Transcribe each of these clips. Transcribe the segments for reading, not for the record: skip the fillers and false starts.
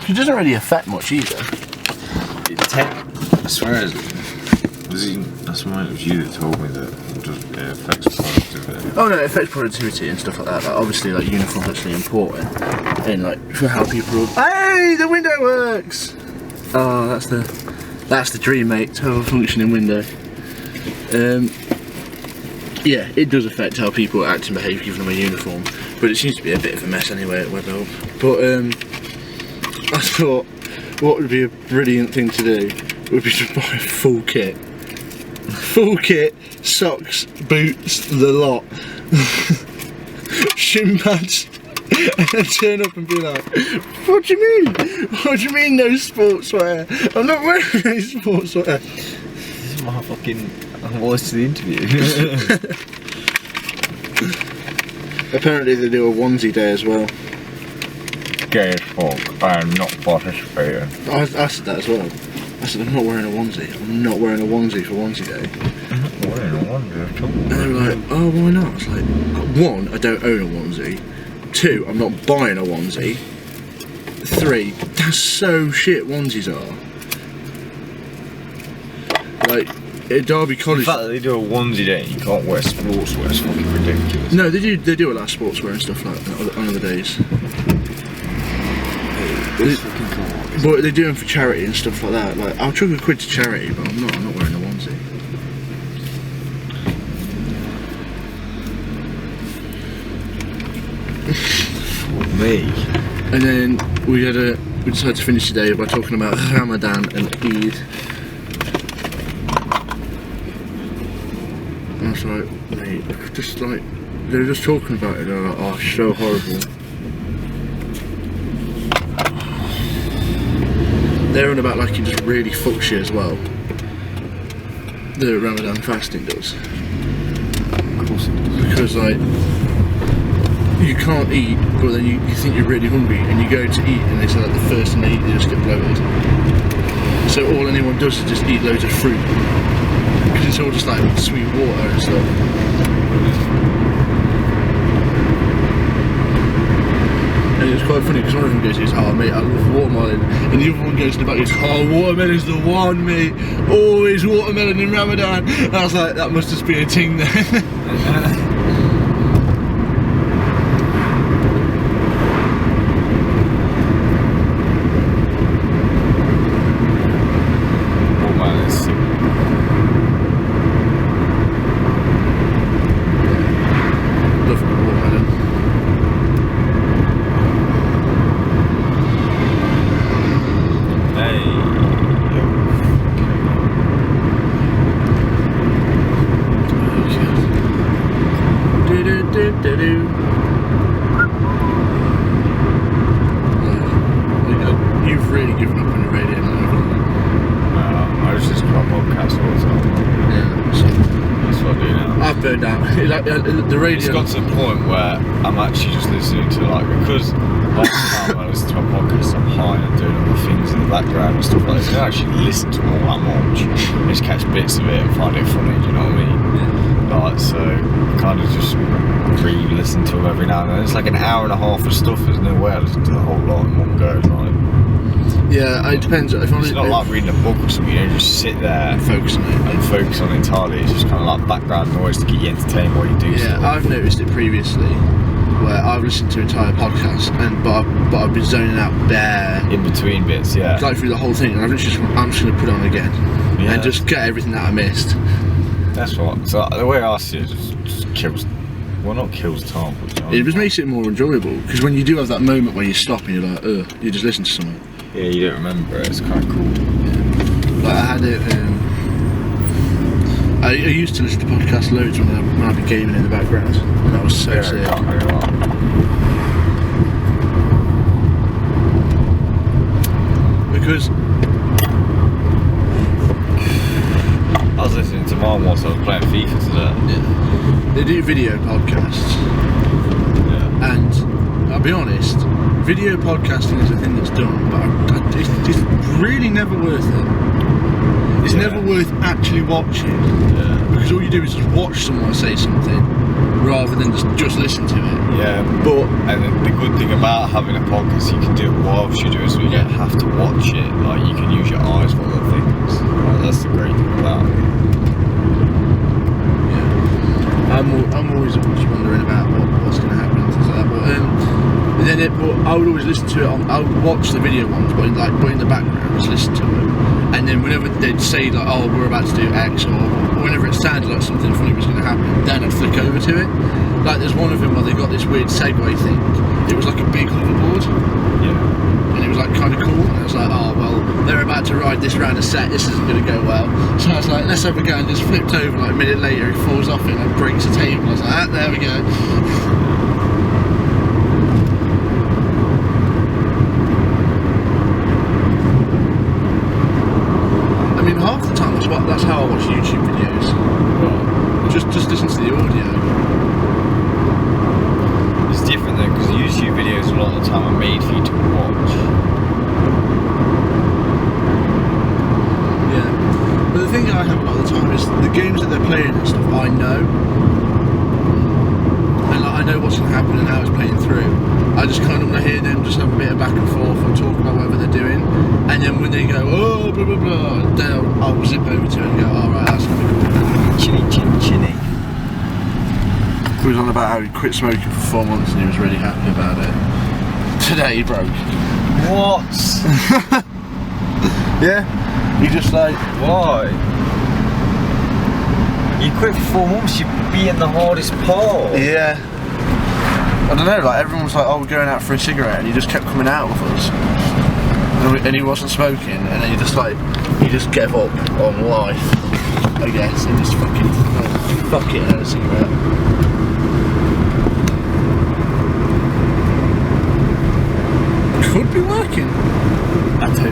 It doesn't really affect much either. I swear, that's why it was you that told me that it affects productivity. Oh no, it affects productivity and stuff like that. Like, obviously, like uniforms are actually important in like for how people. Hey, the window works. Oh, that's the dream, mate. Total functioning window. Yeah, it does affect how people act and behave given them a uniform, but it seems to be a bit of a mess anyway at Webhelp. But I thought what would be a brilliant thing to do would be to buy a full kit. Full kit, socks, boots, the lot. Shin pads. And then turn up and be like, what do you mean? What do you mean no sportswear? I'm not wearing any sportswear. This is my fucking voice to the interview. Apparently they do a onesie day as well. Gay as fuck, I am not participating. I said that as well. I said, I'm not wearing a onesie. I'm not wearing a onesie for onesie day. I'm not wearing a onesie at all. And they were like, oh, why not? It's like, one, I don't own a onesie. Two, I'm not buying a onesie. Three, that's so shit onesies are. Like, at Derby College... The fact that they do a onesie day and you can't wear sportswear is fucking ridiculous. No, they do a lot of sportswear and stuff like that on other days. But they do them for charity and stuff like that. Like, I'll chuck a quid to charity, but I'm not wearing a onesie. Me. And then we decided to finish the day by talking about Ramadan and Eid. And I was like, mate, just like they were just talking about it. They were like, oh, it's so horrible. They're on about like it just really fucks you as well. The Ramadan fasting does. Of course it does. Because like you can't eat, but then you think you're really hungry and you go to eat and they say like the first thing they eat they just get bloated. So all anyone does is just eat loads of fruit. Because it's all just like sweet water and stuff. And it's quite funny because one of them goes, oh mate, I love watermelon. And the other one goes to the back and goes, oh, watermelon's the one, mate. Always watermelon in Ramadan. And I was like, that must just be a ting then. You've really given up on the radio now, haven't you? I was just about podcasts all the time. Yeah, so That's what I do now. I've burned out. Like, the radio. It's got to the point where I'm actually just listening to because half the time when I listen to my podcast I'm high and doing other things in the background and stuff like this. I don't actually listen to them all that much. I just catch bits of it and find it funny, do you know what I mean? Yeah. Like, so I kind of just re-listen to them every now and then. It's like an hour and a half of stuff. There's no way I listen to the whole lot in one go. Like, Yeah, it depends. If it's not like reading a book or something. You don't just sit there and focus on it. and focus on it entirely. It's just kind of like background noise to keep you entertained while you do stuff. Yeah, I've noticed it previously, where I've listened to entire podcasts, but I've been zoning out bare in between bits, yeah. like through the whole thing, and I'm just going to put it on again and just get everything that I missed. That's what. So the way I see it, just kills. Well, not kills time, but It just makes it more enjoyable because when you do have that moment where you stop and you're like, you just listen to something. yeah, you don't remember it. It's kind of cool. Like I had it. I used to listen to podcasts loads when I'd be gaming in the background, and that was so sick. Because I was listening to mine whilst I was playing FIFA today. yeah, they do video podcasts, Yeah. and I'll be honest, video podcasting is a thing that's done, but it's really never worth it. It's never worth actually watching. Yeah. because all you do is just watch someone say something rather than just listen to it. Yeah, and the good thing about having a podcast, you can do it whilst you do it, so you don't have to watch it. Like, you can use your eyes for other things. Like, that's the great thing about it. Yeah, I'm always wondering about what's going to happen and things like that. But I would always listen to it I would watch the video ones, but in the background, just listen to them. And then whenever they'd say like, oh, we're about to do X, or whenever it sounded like something funny was going to happen, then I'd flick over to it. Like, there's one of them where they got this weird Segway thing. It was like a big hoverboard. Yeah. And it was like kind of cool. And I was like, oh well, they're about to ride this round a set. This isn't going to go well. So I was like, let's have a go. And just flipped over. Like a minute later, he falls off it and breaks the table. I was like, there we go. I mean, half the time that's how I watch YouTube videos. Just listen to the audio. It's different though, because YouTube videos a lot of the time are made for you to watch. Yeah. But the thing I have a lot of the time is the games that they're playing and stuff, I know. And like, I know what's going to happen and how it's playing through. I just kind of want to hear them just have a bit of back and forth and talk about whatever they're doing. And then when they go, oh, blah, blah, blah, then I'll zip over to it and go, alright, that's going to be cool. Chinny. He was on about how he quit smoking for 4 months and he was really happy about it. Today he broke. What? Yeah? He just like... Why? You quit for 4 months, you'd be in the hardest part. Yeah. I don't know, like everyone was like, oh, we're going out for a cigarette, and he just kept coming out with us. And he wasn't smoking, and then he just gave up on life, I guess, and just fucking, fuck it, and had a cigarette. Could be working. I don't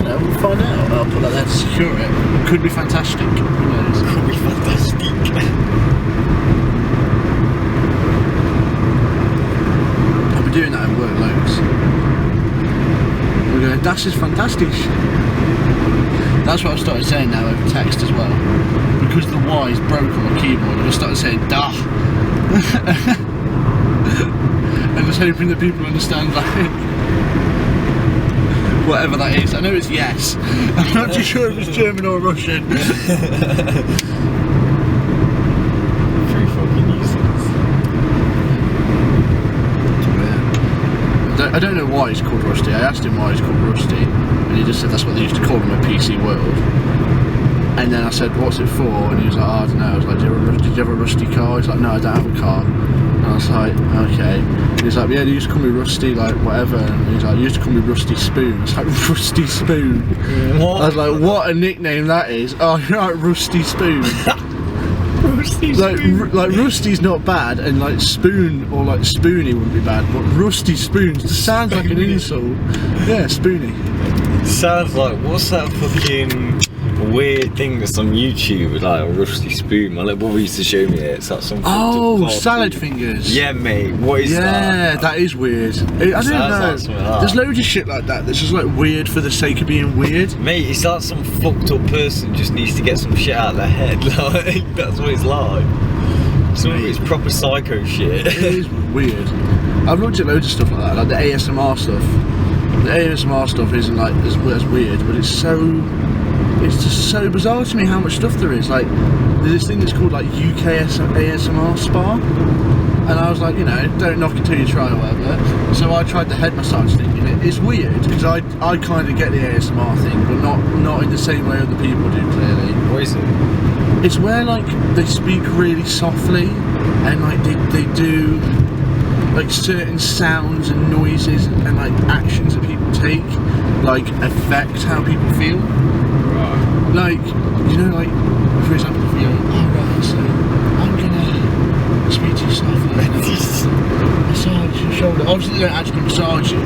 know, we'll find out. I'll put that there to secure it. Could be fantastic. Who knows? Could be fantastic. I'll be doing that at work loads. We're going, das ist fantastisch. That's what I've started saying now over text as well. Because the Y is broke on the keyboard, I just started saying da. And just hoping that people understand like whatever that is. I know it's yes. I'm not too sure if it's German or Russian. Very fucking useless. I don't know why he's called Rusty. I asked him why he's called Rusty, and he just said that's what they used to call him at PC World. And then I said, what's it for? And he was like, oh, I don't know. I was like, did you have a rusty car? He's like, no, I don't have a car. And I was like, okay. And he's like, yeah, they used to call me Rusty, like, whatever. And he's like, they used to call me Rusty Spoon. I was like, Rusty Spoon? What? I was like, what a nickname that is. Oh, you're right, Rusty Spoon. Rusty Spoon. Like Rusty's not bad, and like Spoon or like Spoony wouldn't be bad, but Rusty Spoon just sounds like an insult. Yeah, Spoony. Sounds like, what's that fucking weird thing that's on YouTube, like a rusty spoon? My little brother used to show me it. It's like some salad fingers. Yeah, mate. What is that? Yeah, that is weird. I don't know. Like there's loads of shit like that that's just like weird for the sake of being weird. Mate, it's like some fucked up person just needs to get some shit out of their head. Like, that's what it's like. Some of it's proper psycho shit. It is weird. I've looked at loads of stuff like that, like the ASMR stuff. The ASMR stuff isn't like as weird, but it's just so bizarre to me how much stuff there is. Like, there's this thing that's called like UK ASMR Spa, and I was like, you know, don't knock until you try or whatever. So I tried the head massage thing, and it's weird because I kind of get the ASMR thing, but not in the same way other people do. Clearly. What is it? It's where like they speak really softly, and like they do like certain sounds and noises and like actions that people take, like affect how people feel. Like, you know, like, for example, if you go, alright, so I'm gonna speak to you softly and massage your shoulder. Obviously, they don't actually massage you,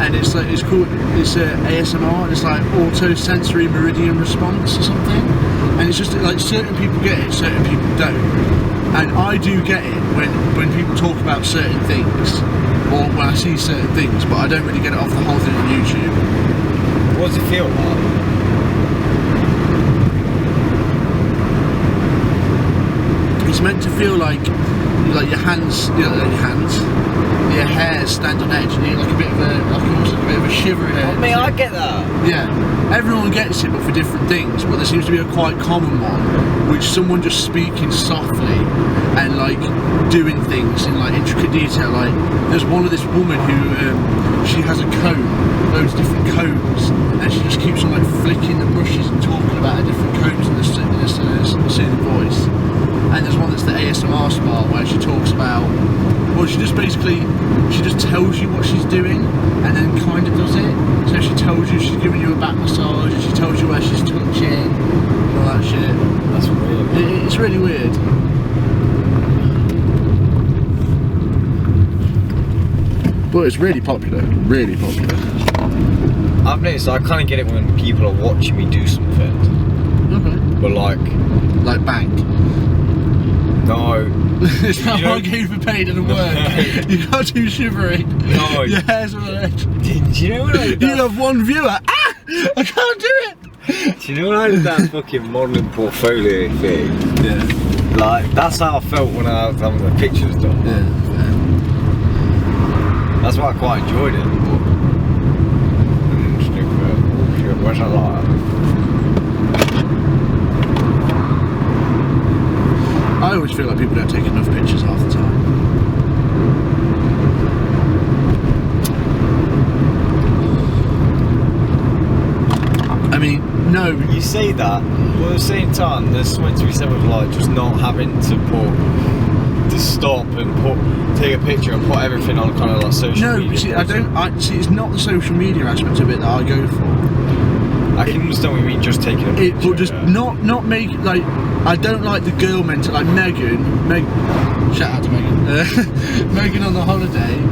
and it's like, it's ASMR, and it's like auto-sensory meridian response or something, and it's just like certain people get it, certain people don't. And I do get it when people talk about certain things, or when I see certain things, but I don't really get it off the whole thing on YouTube. What does it feel like? it's meant to feel like your hands, your hair stand on edge, and you get like a bit of a shiver in it. I get that. Yeah, everyone gets it, but for different things. But there seems to be a quite common one, which someone just speaking softly and like doing things in like intricate detail. Like there's one of this woman who she has a comb, loads of different combs, and she just keeps on like flicking the brushes and talking about her different combs in a soothing voice. And there's one that's the ASMR spa where she talks about, well, she just tells you what she's doing and then kind of does it. So she tells you she's giving you a back massage, and she tells you where she's touching, all that shit. That's weird. It's really weird. But it's really popular, really popular. I've noticed I kind of get it when people are watching me do something. Okay. But like bank. No. It's not one game for pain and work. You can't do shivering. No. Your hair's on edge. Do you know what I did? You have one viewer. Ah! I can't do it! Do you know when I did that fucking modelling portfolio thing? Yeah. Like, that's how I felt when I was having the pictures done. Yeah. That's why I quite enjoyed it. Interesting, but where's that like? I always feel like people don't take enough pictures half the time. I mean, no. You say that, but at the same time, there's something to be said with like just not having to stop and take a picture and put everything on kind of like social media. No, you see, it's not the social media aspect of it that I go for. I can understand what you mean, just taking a picture. But just not make like, I don't like the girl mentality. Like Megan, shout out to Megan. Megan on the holiday,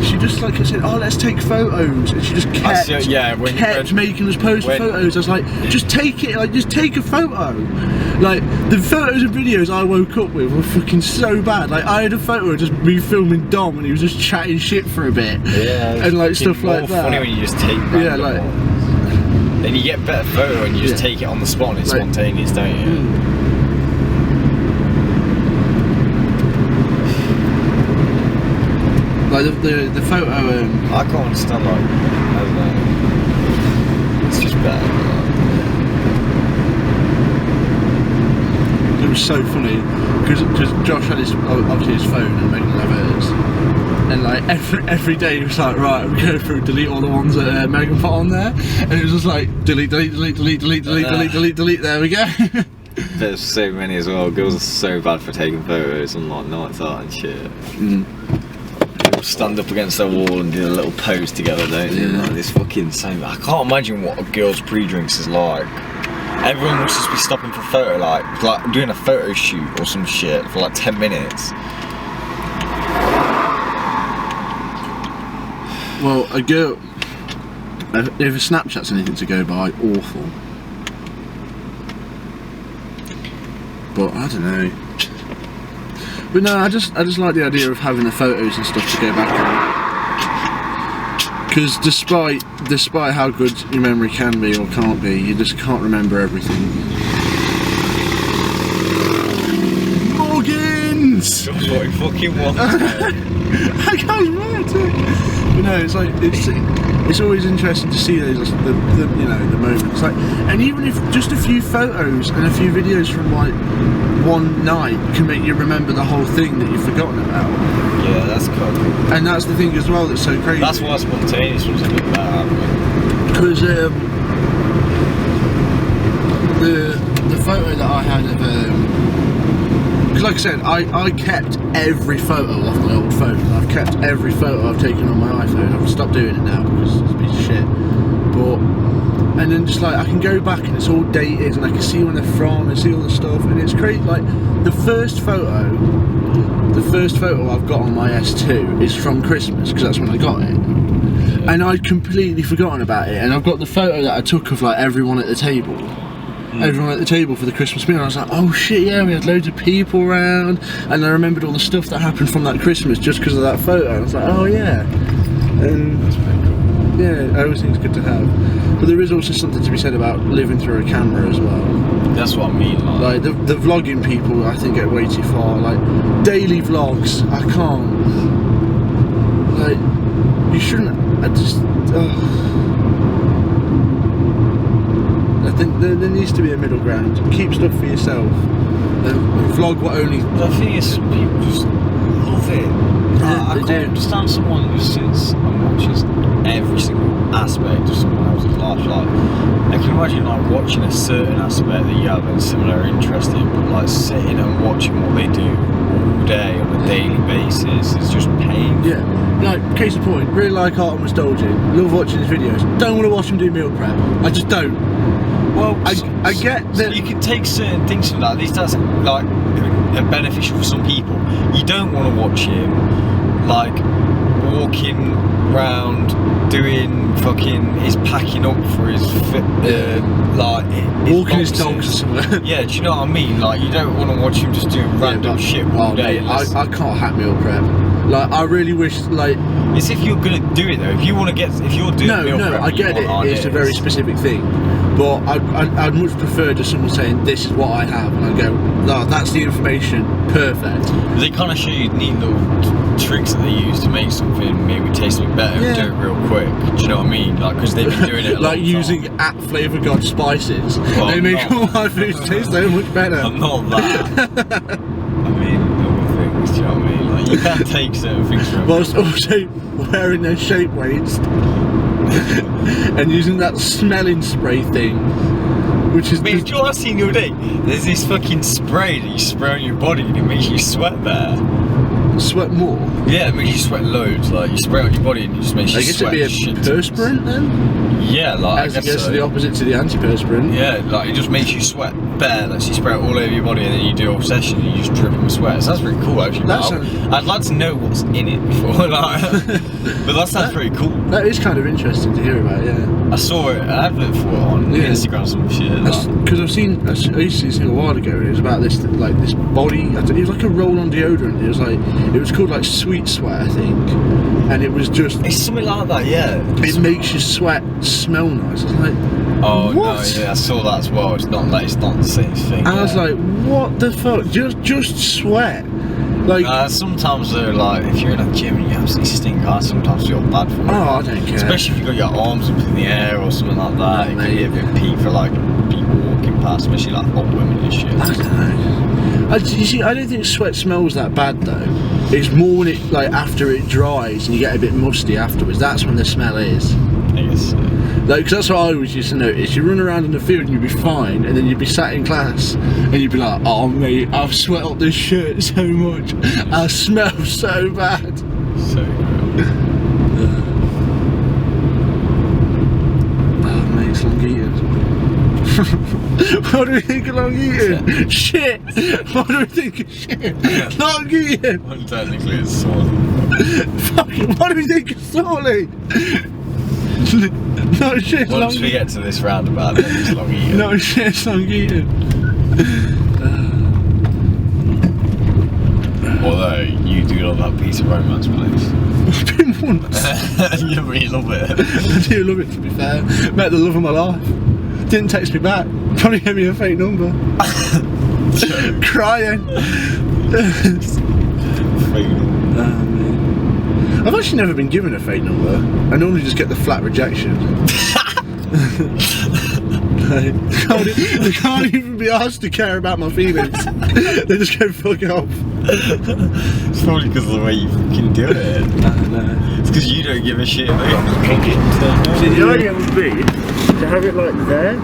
she just like I said, oh, let's take photos, and she just kept making us pose for photos. I was like, just take it, like just take a photo. Like the photos and videos I woke up with were fucking so bad. Like I had a photo of just me filming Dom, and he was just chatting shit for a bit, and like stuff like that. Funny when you just take random ones. Then you get a better photo and you just take it on the spot and it's spontaneous, don't you? Like the photo. I can't understand, like, I don't know. It's just better. It was so funny because Josh had obviously his phone and Megan had hers, and like every day he was like, right, I'm going through delete all the ones that Megan put on there, and it was just like delete. There we go. There's so many as well. Girls are so bad for taking photos on like nights out and shit. People stand up against the wall and do a little pose together, don't they? Like this fucking same. I can't imagine what a girl's pre-drinks is like. Everyone must just be stopping for photo, like doing a photo shoot or some shit for like 10 minutes. Well, a girl, if a Snapchat's anything to go by, awful. But I don't know. But no, I just like the idea of having the photos and stuff to go back on. Because despite how good your memory can be or can't be, you just can't remember everything. Morgans! What he fucking wants. That guy's mad. But no, it's like it's always interesting to see those the moments. Like, and even if just a few photos and a few videos from like one night can make you remember the whole thing that you've forgotten about. Yeah, that's cool. And that's the thing as well that's so crazy. That's why spontaneous was a bit better. Because the photo that I had of because like I said, I kept every photo off my old phone. I've kept every photo I've taken on my iPhone. I've stopped doing it now because it's a piece of shit. But and then just like I can go back and it's all dated and I can see when they're from and see all the stuff, and it's great. Like the first photo I've got on my S2 is from Christmas because that's when I got it, and I'd completely forgotten about it. And I've got the photo that I took of like everyone at the table. Everyone at the table for the Christmas meal. I was like, oh shit, yeah, we had loads of people around, and I remembered all the stuff that happened from that Christmas just because of that photo. I was like, oh yeah, and that's pretty cool. Yeah, I always think it's good to have. But there is also something to be said about living through a camera as well. That's what I mean. Like the vlogging people, I think, get way too far. Like daily vlogs, I can't. Like you shouldn't. I just. I think there needs to be a middle ground. Keep stuff for yourself. Vlog what only. The thing is, some people just love it. Yeah, I can't understand someone who sits and watches every single aspect of someone else's life. Like, I can imagine like watching a certain aspect that you have a similar interest in, but like sitting and watching what they do all day on a daily basis is just pain. Yeah, like case in point, really like art and nostalgia. Love watching his videos. Don't want to watch him do meal prep. I just don't. Well, I get that you can take certain things from that. At least that's like beneficial for some people. You don't want to watch him like walking round doing fucking. He's packing up for his like walking his dogs or something. Yeah, do you know what I mean? Like you don't want to watch him just doing random shit all day. Mate, I can't hack meal prep. Like I really wish like. It's if you're gonna do it though. If you want to get, if you're doing meal prep, I get it. It's a very specific thing, but I'd much prefer just someone saying this is what I have, and I go, no, that's the information, perfect. They kind of show you neat little tricks that they use to make something maybe taste a bit better and do it real quick. Do you know what I mean? Like because they've been doing it a like long using time. Flavour God spices. Well, they make all my foods taste so much better. I'm not that. I mean, other things. Do you know what I mean? Like you can't take certain things from. Whilst also wearing their shape weights and using that smelling spray thing, which is. I mean, do you know what I've seen the other day? There's this fucking spray that you spray on your body and it makes you sweat better. Sweat more? Yeah, it makes you sweat loads. Like you spray it on your body and it just makes you sweat. I guess it'd be a perspirant then? Yeah, like I guess so. The opposite to the antiperspirant. Yeah, like it just makes you sweat better. Like you spray it all over your body and then you do a whole session and you just drip with sweat. So that's pretty cool actually. I'd like to know what's in it before, like, but that sounds pretty cool. That is kind of interesting to hear about, yeah. I saw it, an advert for it on Instagram or some shit. Because I used to see this thing a while ago, and it was about this like this body. It was like a roll-on deodorant. It was called like Sweet Sweat, I think, and it was just. It's something like that, yeah. It makes your sweat smell nice. I was like, oh what? No, yeah, I saw that as well. It's not the same thing. And I was like, what the fuck? Just sweat. Like sometimes though, like if you're in a gym and you absolutely stink, I sometimes feel bad for it. Oh, I don't care. Especially if you've got your arms up in the air or something like that. It can be a bit peak for like people walking past, especially like old women and shit. I don't know. You see, I don't think sweat smells that bad though. It's more when it like after it dries and you get a bit musty afterwards. That's when the smell is. I guess so. Like, because that's what I always used to notice. You run around in the field and you'd be fine, and then you'd be sat in class and you'd be like, oh mate, I've sweat up this shirt so much. I smell so bad. So good. Oh mate, it's long eaten. What do we think of long eaten? Shit! What do we think of shit? Long eaten! Well, technically it's salt. Fucking, what do we think of Sorley? No shit, Once we get to this roundabout, then it's long eaten. No shit, long eaten. Although you do love that piece of romance place. I've been once. You really love it. I do love it, to be fair. Met the love of my life. Didn't text me back. Probably gave me a fake number. Crying. Fake number. I've actually never been given a fake number. I normally just get the flat rejection. They can't even be asked to care about my feelings. They just go fuck off. It's probably because of the way you fucking do it. No. It's because you don't give a shit. See, the idea would be to have it like there.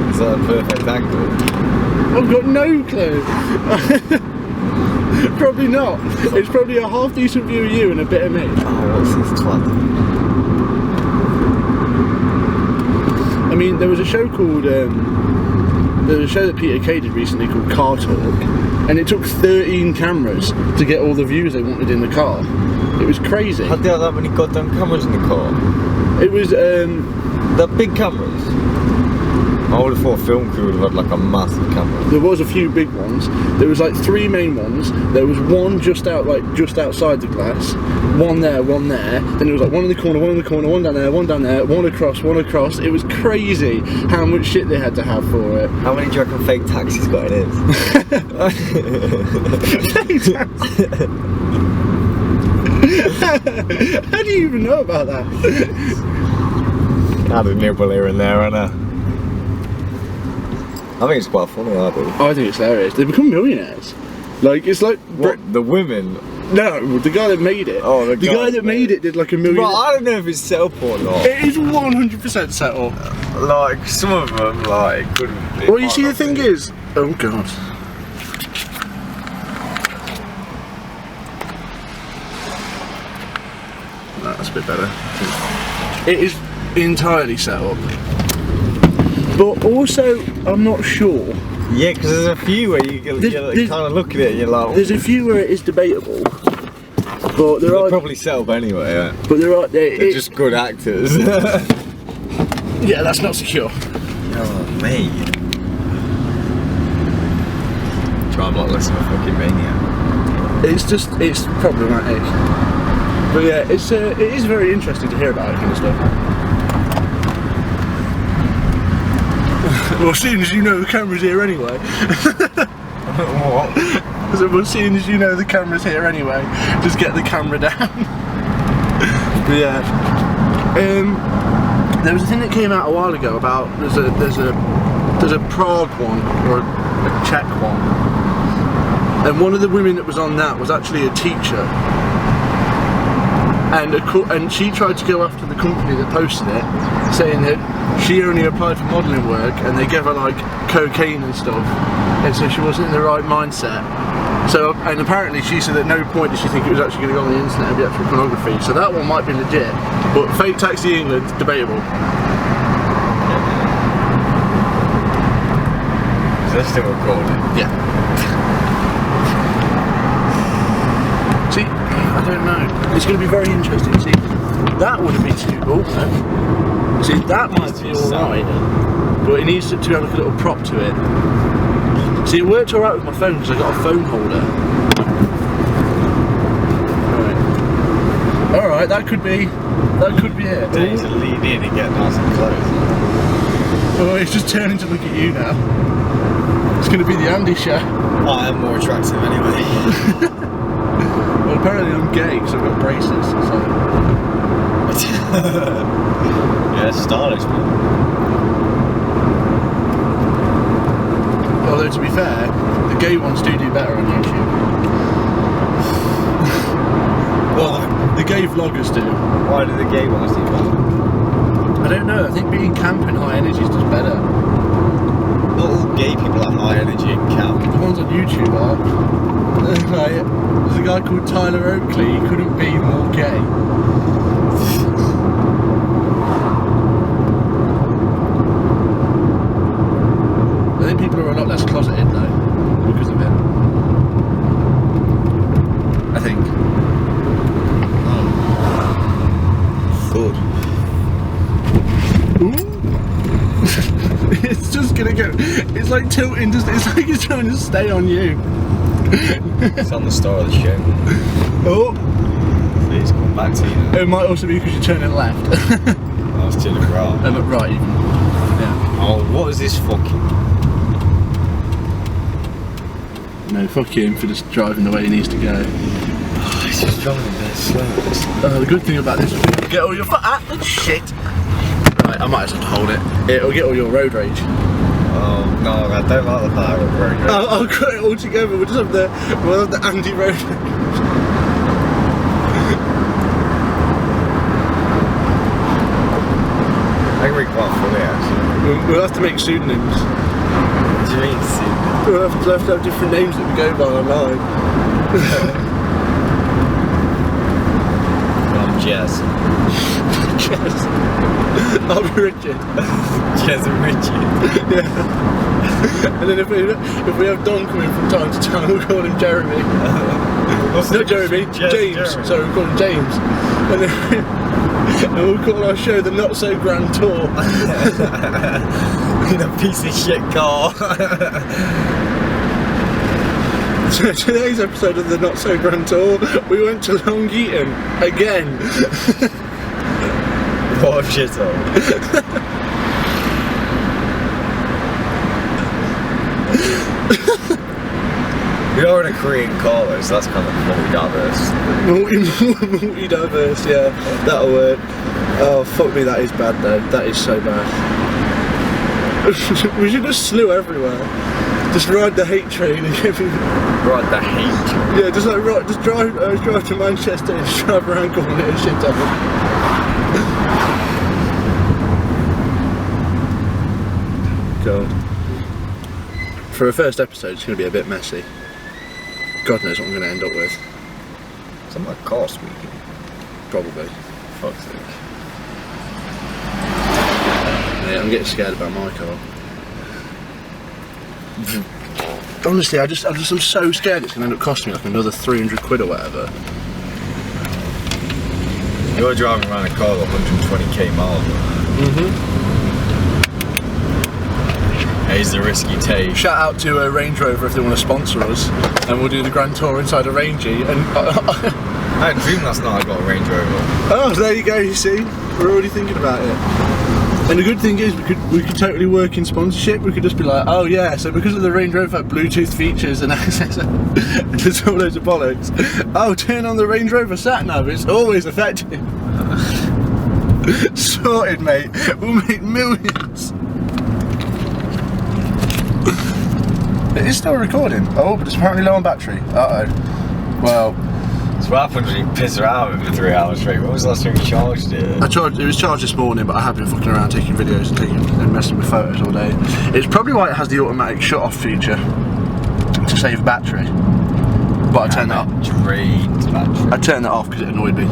Is that a perfect angle? I've got no clue. Probably not. It's probably a half decent view of you and a bit of me. Oh, what's this twat? I mean, there was a show called, there was a show that Peter Kay did recently called Car Talk, and it took 13 cameras to get all the views they wanted in the car. It was crazy. How do they have that many goddamn cameras in the car? It was, They're big cameras. I would have thought a film crew would have had like a massive camera. There was a few big ones. There was like 3 main ones. There was one just outside the glass. One there, one there. Then there was like one in the corner, one in the corner, one down there, one down there, one across, one across. It was crazy how much shit they had to have for it. How many do you reckon fake taxis got in his? Fake taxi. How do you even know about that? I had a nibble here and there, and I think it's quite funny, I do. I think it's hilarious. They become millionaires. Like, it's like... What, the women? No, the guy that made it. Oh, the guy that made it did like $1 million. But I don't know if it's set up or not. It is 100% set up. Like, some of them, like, couldn't be. Well, you see, the thing is... Oh, God. That's a bit better. It is entirely set up. But also, I'm not sure. Yeah, because there's a few where you kind of look at it and you're like... There's a few where it is debatable. But there are... probably set up anyway, yeah. But there are... They're just good actors. Yeah, that's not secure. Oh, mate. Try and not listen to a fucking maniac. It's problematic. But yeah, it is very interesting to hear about that kind of stuff. Well, seeing as you know the camera's here anyway. What? So, well, seeing as you know the camera's here anyway, just get the camera down. But yeah, there was a thing that came out a while ago about there's a Prague one or a Czech one, and one of the women that was on that was actually a teacher. And she tried to go after the company that posted it, saying that she only applied for modelling work and they gave her like cocaine and stuff, and so she wasn't in the right mindset. So, and apparently she said at no point did she think it was actually going to go on the internet and be actual pornography. So that one might be legit, but Fake Taxi England, debatable. Is that still recording? Yeah. See, I don't know. It's going to be very interesting. See, that wouldn't be too cool. No? See, that might be alright, but it needs to have like a little prop to it. See, it worked alright with my phone because I got a phone holder. Alright, that could be it. You need to lean in and get nice and close. Oh, it's just turning to look at you now. It's going to be the Andy show. I am more attractive anyway. Well, apparently I'm gay because I've got braces, so... Yeah, it's stylish, man. Although, to be fair, the gay ones do better on YouTube. Well, the gay vloggers do. Why do the gay ones do better? I don't know, I think being camp and high energy is just better. Not all gay people have high energy in camp. The ones on YouTube are. Like, there's a guy called Tyler Oakley, he couldn't be more gay. I think people are a lot less closeted though, because of it. I think. Good. Ooh. It's just gonna go, it's like tilting, it's like it's trying to stay on you. It's on the start of the show. Oh! Please come back to you now. It might also be because you're turning left. I was turning right. Right even. Yeah. Oh, what is this fucking... No, fuck him for just driving the way he needs to go. Oh, it's just driving a bit slow. The good thing about this is you get all your shit! Right, I might as well hold it. It'll get all your road rage. Oh, no, I don't like the power of road rage. I'll cut it all together, we'll have the Andy road rage. I think we're quite funny actually. We'll have to make pseudonyms. What do you mean pseudonym? We'll have to have different names that we go by online. I'm Jez. Jez. I'll be Richard. Jez and Richard. Yeah. And then if we have Don coming from time to time, we'll call him Jeremy. Not Jeremy, James. Jeremy. Sorry, we'll call him James. And we'll call our show the Not So Grand Tour. in a piece of shit car. So today's episode of the Not So Grand Tour, we went to Long Eaton again. What a shithole. We are in a Korean car though, so that's kind of multi-diverse. Multi-diverse, yeah, that'll work. Oh, fuck me, that is bad though. That is so bad. We should just slew everywhere. Just ride the hate train and give Ride the hate? Yeah, just like just drive to Manchester and just drive around calling it a shit town. God. For a first episode, it's going to be a bit messy. God knows what I'm going to end up with. Something like car squeaking. Probably. Fuck's sake. Yeah, I'm getting scared about my car. Honestly, I'm so scared it's going to end up costing me like another 300 quid or whatever. You're driving around a car with 120k miles. He's the risk you take. Shout out to Range Rover if they want to sponsor us, and we'll do the Grand Tour inside a Rangy. And I had a dream last night I got a Range Rover. Oh, there you go. You see, we're already thinking about it. And the good thing is, we could totally work in sponsorship. We could just be like, oh yeah, so because of the Range Rover Bluetooth features and access, there's all loads of bollocks. Oh, turn on the Range Rover sat nav. It's always effective. Sorted, mate. We'll make millions. It is still recording. Oh, but it's apparently low on battery. Uh oh. Well, that's what happens when you piss around for 3 hours straight. When was the last time you charged it? It was charged this morning, but I have been fucking around taking videos and messing with photos all day. It's probably why it has the automatic shut-off feature to save battery. But I turned that off. Drained battery. I turned that off because it annoyed me.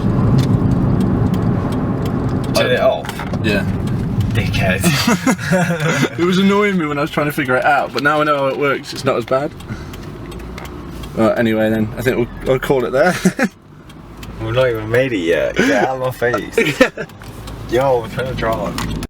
Turn it off? Yeah. Dickhead. It was annoying me when I was trying to figure it out, but now I know how it works, it's not as bad. Well, anyway then, I think I'll call it there. We've not even made it yet. Get out of my face. Yo, we're trying to drive.